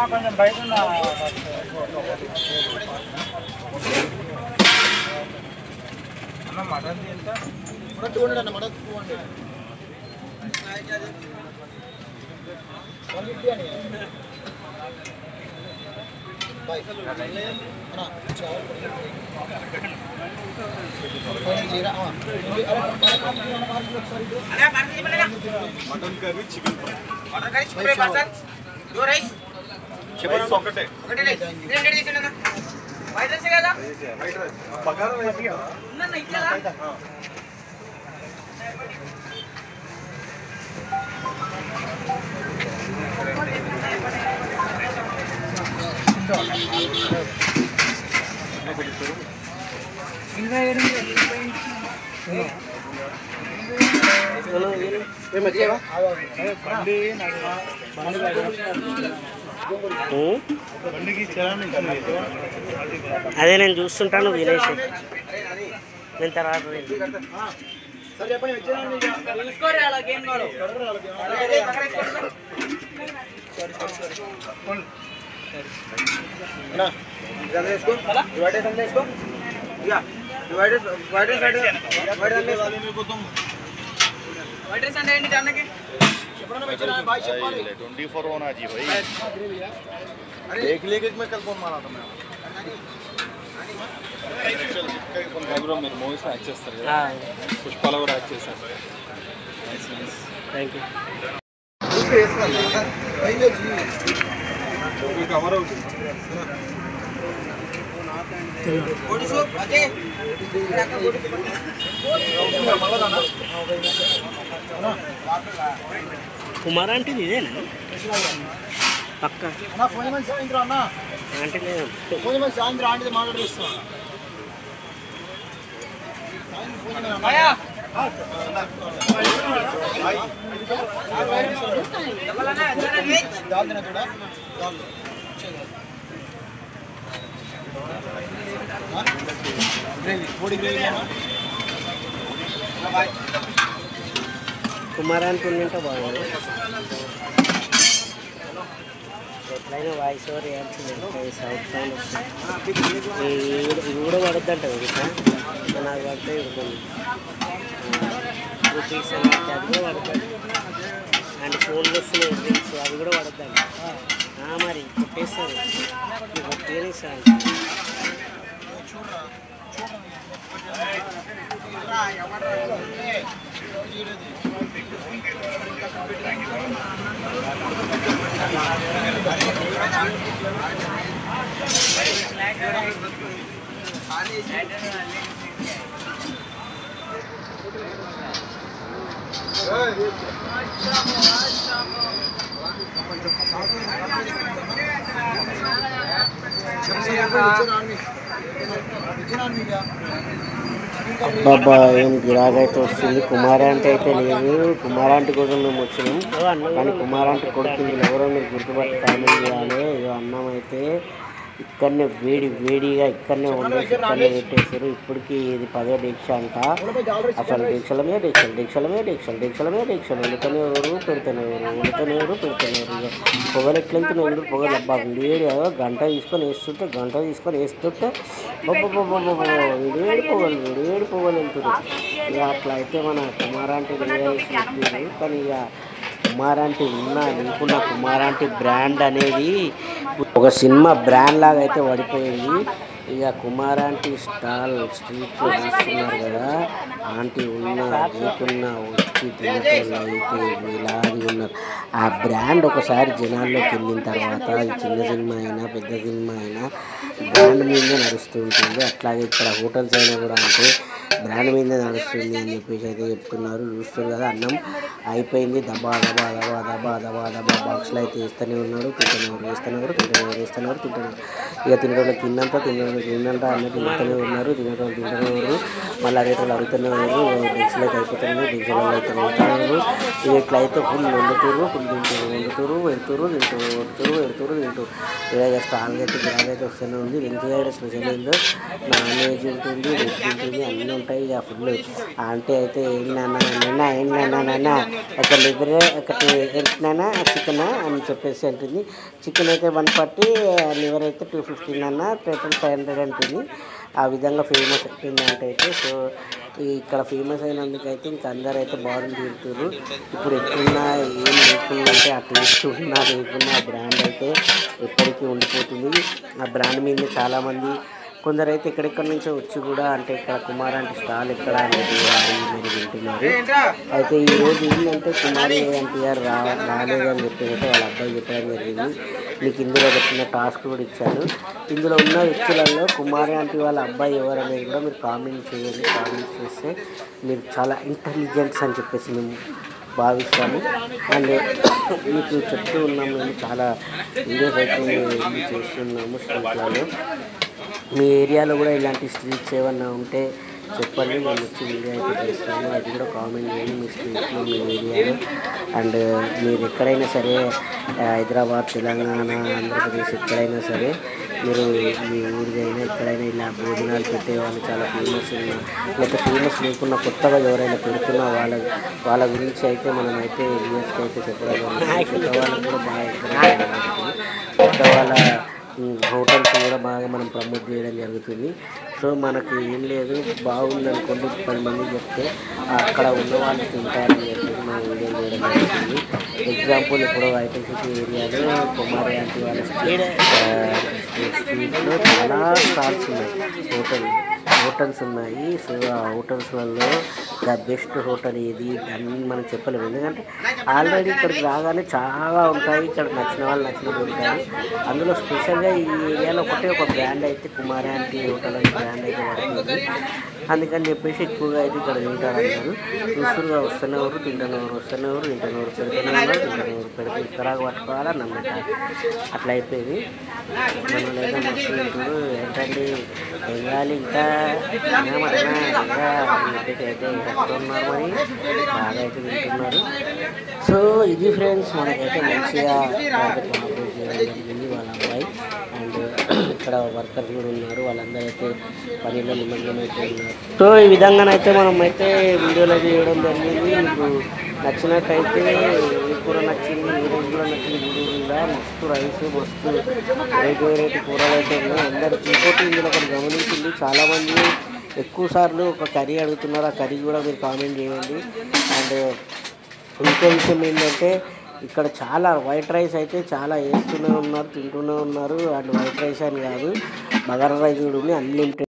కొంచెం బయట మటన్ ఎంత 200 అన్న మటన్ 200 150 అని బాయ్ అన్న చావ్ mutton curry chicken fry person దో రైస్ రైస్ ఒకటే రైస్ రెండు తీసుకున్నా వైట్ రైస్ కదా వైట్ రైస్ బగారా రైస్ కదా ఉందన్న ఇట్లా అదే నేను చూస్తుంటాను విలేజ్ నేను తర్వాత $24 होना जी भाई एक लेके मैं कल फोन मारा था मैं మీరు మూవీస్ యాక్ట్ చేస్తారు కదా పుష్పాలో కూడా యాక్ట్ చేశారు nice nice thank you cover అవుతుంది కుమార్ అంటే ఇదేనా పక్క ఫోన్ మంచి సాయంత్రం అన్న అంటే లేదు ఫోన్ మంచి సాయంత్రం ఆంటీ మాట్లాడిస్తాం కుమార్ అంటే ఉంటే బాగుంది ఎట్లయినా వాయిస్ ఓవర్ వేయాల్సింది సౌత్ సౌండ్ వస్తుంది ఇది కూడా పడుద్దంట నాకు పడితే ఇడుతుంది రూపీస్ అది కూడా పడుతుంది అంటే ఫోన్లు వస్తున్నాయి డ్రింక్స్ అవి కూడా పడుద్దంట మరి కొట్టేస్తారు కొట్టేస్తారు అబ్బాబ్బా ఏం గిరాకైతే వస్తుంది కుమారాంటి అయితే లేదు కుమారాంటి కోసం మేము వచ్చినాం కానీ కుమారాంటి కొడుతుంది ఎవరో మీరు గుర్తుపట్టి కామెంట్ చేయాలి అన్నం అయితే ఇక్కడనే వేడిగా ఇక్కడనే వండేసి ఇక్కడనే పెట్టేసారు ఇప్పటికీ ఇది 10వ దీక్ష అంట అసలు దీక్షల మీద వండుతూనే ఎవరు పెడుతూనే ఎవరు పొగలు ఎట్లయితే ఎదురు పొగలు అబ్బా వేడి గంట తీసుకొని వేస్తుంటే వేడి పొగలు వెళ్తుంది ఇక అట్లా అయితే మన కుమారాంటి చెప్పారు కానీ ఇక కుమారాంటి నీకున్న కుమారాంటి బ్రాండ్ అనేది ఒక సినిమా బ్రాండ్ లాగా అయితే పడిపోయింది ఇక కుమారాంటి స్ట్రీట్లో చూస్తున్నారు కదా ఆంటీ నీకున్న వచ్చి తినేటోళ్ళు అయితే ఇలాగే ఉన్నారు ఆ బ్రాండ్ ఒకసారి జనాల్లోకి వెళ్ళిన తర్వాత అది చిన్న సినిమా అయినా పెద్ద సినిమా అయినా బ్రాండ్ మీదే నడుస్తూ ఉంటుంది అట్లాగే ఇక్కడ హోటల్స్ అయినా కూడా అంటే బ్రాండ్ మీద నడుస్తుంది అని చెప్పేసి అయితే చెప్తున్నారు. చూస్తారు కదా, అన్నం అయిపోయింది. దబా దబా దబా దబా దబా దబా బాక్స్లో అయితే వేస్తూనే ఉన్నాడు. తింటున్నారు ఇక తినడానికి తిన్నంత అన్నట్టు తింటూనే ఉన్నారు. తింటూనే ఉన్నారు. మళ్ళీ రేట్లు అడుగుతూనే ఉన్నారు. డ్రింక్స్లో అయితే అయిపోతుంది. డ్రింక్స్లో అయితే వెళ్తున్నారు. ఇట్లయితే ఫుల్ వండుతురు, ఫుల్ వండుతురు, వెళ్తురు. ఇలాగ స్టాల్గా అయితే గిరాగా అయితే వస్తూనే ఉంది. వెంకయ్య స్పెషల్ ఏందో నాన్ వెజ్ ఉంటుంది, వెజ్ ఉంటుంది, అన్నీ ఉంటాయి. ఇక ఫుల్ అంటే అయితే ఏంటన్నా ఒక లివర్ ఒకటి ఏంటన్నా చికెన్ అని చెప్పేసి అంటుంది. చికెన్ అయితే 140, లివర్ అయితే 250 టోటల్ 500 అంటుంది. ఆ విధంగా ఫేమస్ అయిపోయిందంటే అయితే. సో ఇక్కడ ఫేమస్ అయినందుకైతే ఇంకా అందరూ అయితే బాగుంది తింటున్నారు. ఇప్పుడు ఎక్కడున్నా ఏం లేకుండా అంటే ఆ టేస్ట్ ఉన్నా లేకున్నా ఆ బ్రాండ్ అయితే ఎప్పటికీ ఉండిపోతుంది. ఆ బ్రాండ్ మీద చాలామంది కొందరైతే ఎక్కడెక్కడి నుంచో వచ్చి కూడా అంటే ఇక్కడ కుమార్ అంటే స్టాల్ ఎక్కడ అనేది మీరు వింటున్నారు. అయితే ఈరోజు ఏంటంటే కుమారి అంటే గారు రాలేదని చెప్పేసి వాళ్ళ అబ్బాయి చెప్పడం జరిగింది. మీకు ఇందులో ఒక చిన్న టాస్క్ కూడా ఇచ్చాను. ఇందులో ఉన్న వ్యక్తులలో కుమారి అంటే వాళ్ళ అబ్బాయి ఎవరు అనేది కూడా మీరు కామెంట్ చేయండి. కామెంట్ చేస్తే మీరు చాలా ఇంటెలిజెంట్స్ అని చెప్పేసి మేము భావిస్తాము. అండ్ మీకు చెప్తూ ఉన్నాము, మేము చాలా వీడియోస్ అయితే చేస్తున్నాము స్ట్రీట్లలో. మీ ఏరియాలో కూడా ఇలాంటి స్ట్రీట్స్ ఏమన్నా ఉంటే చెప్పండి, మేము వచ్చి వీడియో అయితే చేస్తాము. అది కూడా కామెంట్ చేయండి మీ స్ట్రీట్లో, మీ ఏరియాలో. అండ్ మీరు ఎక్కడైనా సరే హైదరాబాద్, తెలంగాణ, ఆంధ్రప్రదేశ్ ఎక్కడైనా సరే మీరు మీ ఊరికైనా ఎక్కడైనా ఇలా భోజనాలు పెట్టేవాళ్ళు చాలా ఫేమస్ ఉన్నా లేకపోతే ఫేమస్ లేకున్నా కొత్తగా ఎవరైనా పెడుతున్నా వాళ్ళ గురించి అయితే మనం అయితే వ్యూవర్స్కి అయితే చెప్పడం కొత్త వాళ్ళకి కూడా బాగా కొత్త వాళ్ళ హోటల్స్ కూడా బాగా మనం ప్రమోట్ చేయడం జరుగుతుంది. సో మనకి ఏం లేదు, బాగుంది అనుకోండి 10 మంది చెప్తే అక్కడ ఉన్న వాళ్ళు తింటారని చెప్పి మనం వీడియో చేయడం జరుగుతుంది. ఎగ్జాంపుల్ ఇప్పుడు ఐటీ సిటీ ఏరియాలో కుమారి అంటే వాళ్ళ స్ట్రీట్లో చాలా స్టాల్స్ ఉన్నాయి, హోటల్స్ ఉన్నాయి. సో ఆ హోటల్స్లలో ద బెస్ట్ హోటల్ ఏది అన్నీ మనం చెప్పలేము. ఎందుకంటే ఆల్రెడీ ఇక్కడికి రాగానే చాలా ఉంటాయి, ఇక్కడ నచ్చిన వాళ్ళు నచ్చినట్టు ఉంటారు. అందులో స్పెషల్గా ఈ ఏరియాలో ఒక బ్రాండ్ అయితే కుమారి ఆంటీ హోటల్ అనే బ్రాండ్ అయితే పడుతుంది. అందుకని చెప్పేసి ఎక్కువగా అయితే ఇక్కడ తింటారు అందరూ. చూస్తుగా వస్తున్నవారు తింటున్నవారు, పెడితే ఇక్కరాకు పట్టుకోవాలా నమ్మకాలి అట్లా అయిపోయింది. మనల్ని అయితే మస్తు తింటారు. ఏంటండి బెంగాలీ ఇంకా అయితే ఉన్నారు మరి బాగా అయితే తింటున్నారు. సో ఇది ఫ్రెండ్స్, మనకైతే మంచిగా కోఆపరేట్ చేయడం జరిగింది వాళ్ళ అబ్బాయి. అండ్ ఇక్కడ వర్కర్స్ కూడా ఉన్నారు, వాళ్ళందరూ అయితే పనిలో నిమగ్నం అయితే ఉన్నారు. సో ఈ విధంగానైతే మనం అయితే వీడియోలో చేయడం జరిగింది. మీకు నచ్చినట్టయితే ఏ కూర నచ్చింది, ఏ రోజు కూడా నచ్చింది వీడియోలో మస్తు రైస్, మస్తు వెరైటీ కూరలు అయితే ఉన్నాయి. అందరూ ఇంకోటి ఇందులో ఒకటి గమనించింది, చాలామంది ఎక్కువ సార్లు ఒక కర్రీ అడుగుతున్నారు. ఆ కర్రీ కూడా మీరు కామెంట్ చేయండి. అండ్ ఇంకో విషయం ఏంటంటే ఇక్కడ చాలా వైట్ రైస్ అయితే చాలా వేస్తూనే ఉన్నారు, తింటూనే ఉన్నారు. అండ్ వైట్ రైస్ అని కాదు, బగారా రైస్ కూడా ఉంది, అన్లిమిటెడ్.